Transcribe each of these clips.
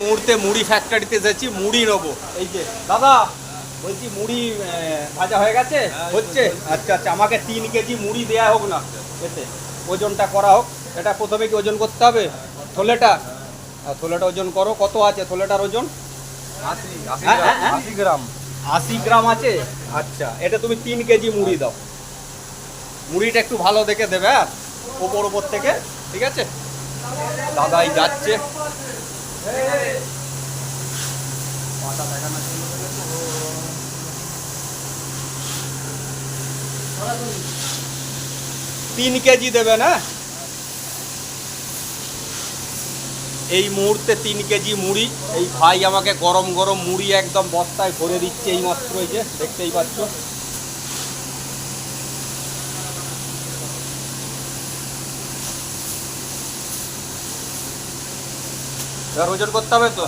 মুহূর্তে মুড়ি ফ্যাক্টরিতে যাচ্ছি, মুড়ি নেবো। এই যে দাদা বলছি, মুড়ি ভাজা হয়ে গেছে? হচ্ছে। আচ্ছা আচ্ছা, আমাকে 3 কেজি মুড়ি দেয়া হোক না, এতে ওজনটা করা হোক। এটা প্রথমে কি ওজন করতে হবে? থলেটা, থলেটা ওজন করো। কত আছে থলেটার ওজন? 80 গ্রাম। 80 গ্রাম আছে। আচ্ছা, এটা তুমি 3 কেজি মুড়ি দাও। মুড়িটা একটু ভালো দেখে দেবে, হ্যাঁ, ওপর থেকে, ঠিক আছে? দাদাই যাচ্ছে। 3 কেজি দেবে না? এই মুহূর্তে 3 কেজি মুড়ি। এই ভাই আমাকে গরম গরম মুড়ি একদম বস্তায় ভরে দিচ্ছে এই মাত্র, এই যে দেখতেই পাচ্ছ। এবার ওজন করতে হবে তো।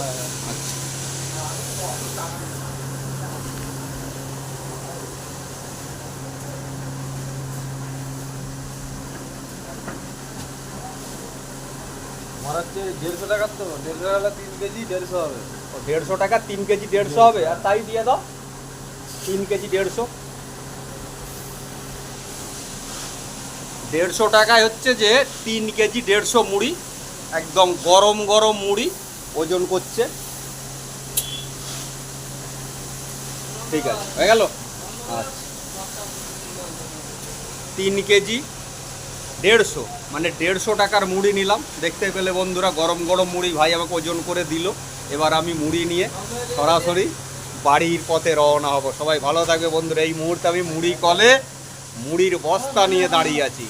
আমার হচ্ছে 150 টাকার তো, 150 টাকা 3 কেজি 150 হবে। 150 টাকা 3 কেজি 150 হবে। আর তাই দিয়ে দাও, 3 কেজি 150। 150 টাকায় হচ্ছে যে 3 কেজি 150 মুড়ি, একদম গরম গরম মুড়ি ওজন করছে। ঠিক আছে, হয়ে গেল। আচ্ছা, 3 কেজি 150, মানে 150 টাকার মুড়ি নিলাম। দেখতে পেলে বন্ধুরা, গরম গরম মুড়ি ভাই আমাকে ওজন করে দিল। এবার আমি মুড়ি নিয়ে সরাসরি বাড়ির পথে রওনা হব। সবাই ভালো থাকবে বন্ধুরা। এই মুহূর্তে আমি মুড়ি কলে মুড়ির বস্তা নিয়ে দাঁড়িয়ে আছি।